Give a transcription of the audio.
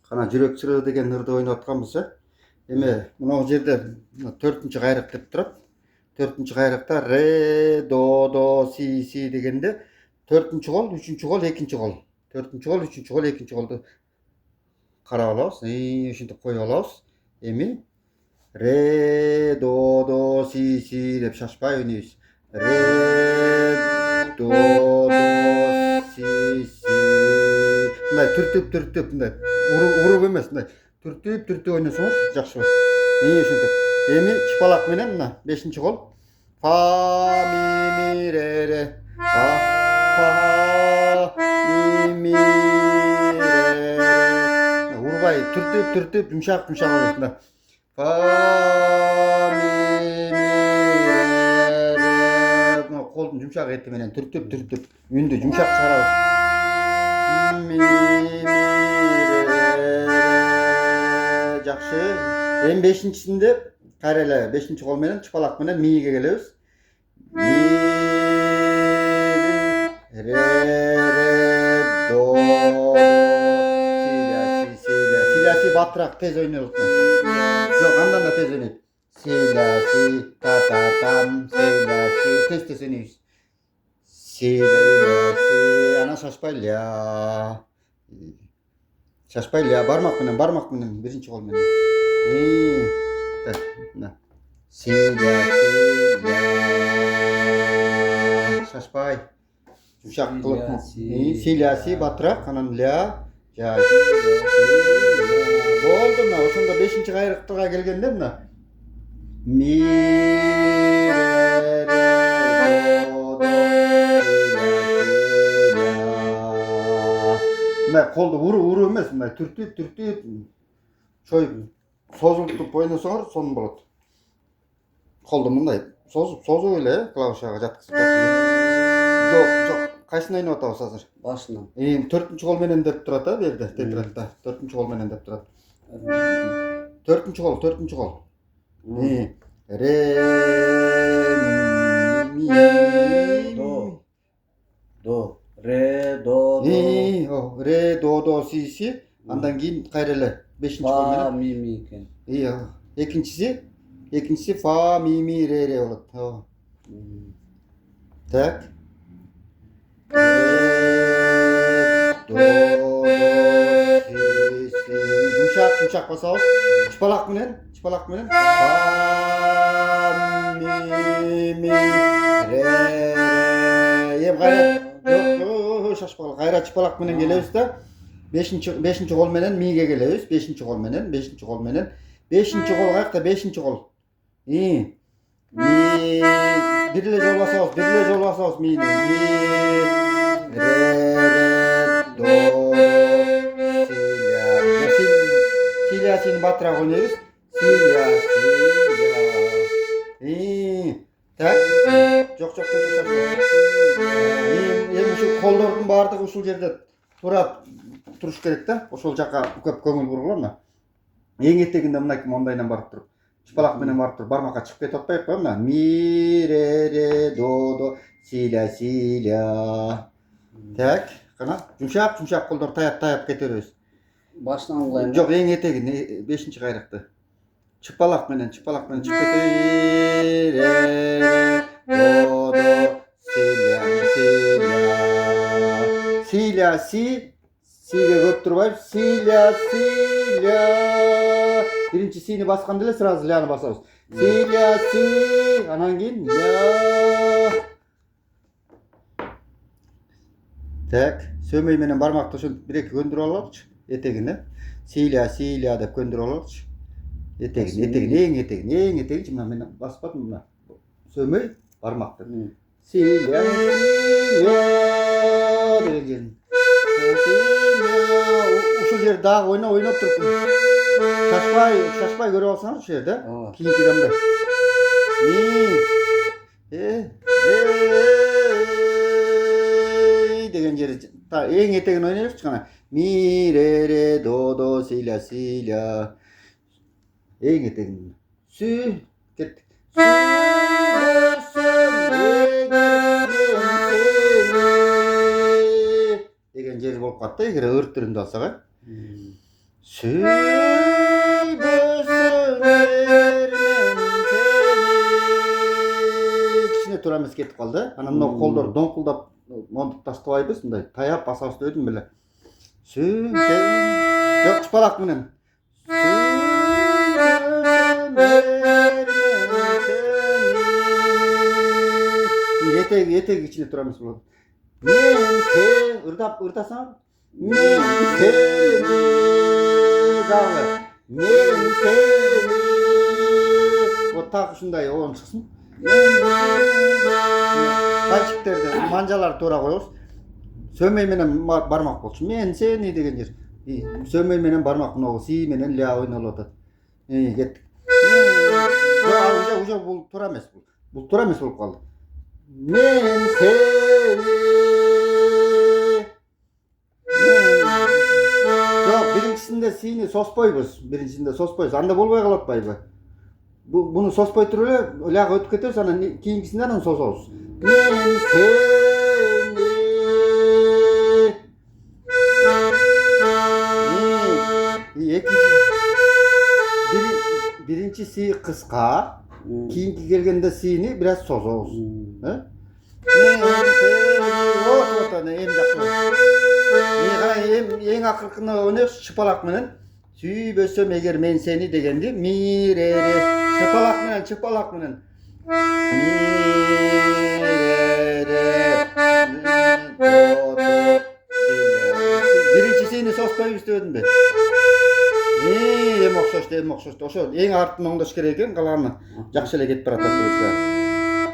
Qana жүрек çırığı деген ырды ойнап atkanбыз ya. Эме мына жерде 4-нче кайрык деп турат. 4-нче кайрыкта ре, до, си дегенде 4-нче кол, 3-нче кол, 2-нче кол. 4-нче кол, 3-нче кол, 2-нче колду карап алабыз. Ушинтип коюп алабыз. Эми ре, до, си деп шашпай ойнойбуз. Ре, до, си. Мындай түртүп мындай уруп эмес, мындай түртүп ойносоңуз жакшы болот. Ушинтип. Эми чыпалак менен мына 5-нче кол. Фа, ми, ре. Фа, ми, ре. Урбай түртүп жумшак ойнойбуз мына. Фа, ми, ре. Колдун жумшак эти менен түртүп үндү жумшак чыгарабыз. Жақсы. Эми 5-нчисинде кайра эле 5-нчи кол менен чыпалак менен миге келебиз. Ми, ре, до, си батыраак тез ойнолот. Жок, андан да тез ойнойт. Си, та-там, тез ойнойбуз. Си, ана шашпай ля. Бармак менен, 1-нчи кол менен. Си, шашпай. Жумшак кылып. Си, батыраак, анан ля, жа. Болду мына, ошондо 5-нчи кайрыктыга келгенде мына. Ми, мына колду уруу эмес, мына түртүп чоюп созултуп ойносоңор сонун болот. Колду мындай созуп эле клавишага жаткызып. Жок, кайсыны ойноп атабыз азыр? Башынан. 4-нчи кол менен деп турат да, берде, турат да. 4-нчи кол менен деп турат. 4-нчи кол. Ре, ми, до, ре, до. Ре, до, си. Андан кийин кайра эле 5-нчи кол менен. Фа, ми экен. Экинчиси фа, ми, ре болот. Так. Ре, до, си. Жумшак басабыз. Чыпалак менен. Фа, ми, ре. Эми кайра. Жок, шашпагыла. Кайра чыпалак менен келебиз да. 5-нчи кол менен миге келебиз. 5-нчи кол менен. 5-нчи кол каякта? 5-нчи кол. Ми. Бир эле жол басабыз мини. Ми, ре, до, силя батыраак ойнойбуз. Силя. Так. Жок. Эми ушу колдордун баардыгы ушул жерде туруш керек да. Ошол жака көп көңүл бургула. Эң этегинде мондайдан барып туруп, чыпалак менен барып туруп, бармакка чыгып кетип атпайбы мына. Ми, ре, до, силя. Так, кана жумшак колдор таяп кетебиз. Башынан кылайын. Жок, эң этегин 5-нчи кайрыкты. Чыпалак менен чыгып кетебиз. Ре, до, силя. Сиге көп турбайбыз. Силя. Биринчи сини басканда эле сразу ляны басабыз. Силя, анан кийин ля. Так, сөмөй менен бармакты ошентип бир-эки көндүрүп алалычы этегине. Силя деп көндүрүп алалычы. Эң этегин мына мен баспадым мына. Сөмөй бармакты. Силя деген жерин. Ушул жер дагы ойноп туруп. Шашпай көрүп алсаңыз ушул жерде. Кийинкиде мындай. Ми деген жери эң этегин ойнойбуз кана. Ми, ре, до, силя. Эң этегин. Сü кеттик. Деген жери болуп калат да, эгер ыр түрүндө алсак. Süybösün ermen seni. Kişine turamız ketip kaldı. Ana mына колдор доңкулдап монтуп таштабайбыз, мындай таяп басабыз дедим беле. Süybösün жок чыпалак менен. Süybösün ermen seni. Етеги ичине турамыз болот. Мен ырдасаң. Мен seni дагы. Мен seni. Вот так ушундай оон чыксын. Пальчиктерди манжалар туура коебуз. Сөмөй менен бармак болчу. Мен seni деген жер. Сөмөй менен бармак мына си менен ля ойнолуп атат. Кеттик. Уже бул туура эмес бул. Бул туура эмес болуп калды. Мен seni. Жок, биринчисинде сини соспойбуз. Биринчисинде соспойбуз. Анда болбой калып атпайбы? Буну соспой туруп эле ляга өтүп кетебиз, анан кийинкисинде анан сособуз. Мен seni. Birinci si kıska, kiyinki gelgende sini biraz sosobuz. Эң акыркыны өнөк чыпалак менен сүйбөсөм эгер мен сени дегенди мирере чыпалак менен биринчисини соспойбуз дебедим бе? Эми окшошту. Ошо эң артын оңдош керек экен, калганы жакшы эле кетип баратат.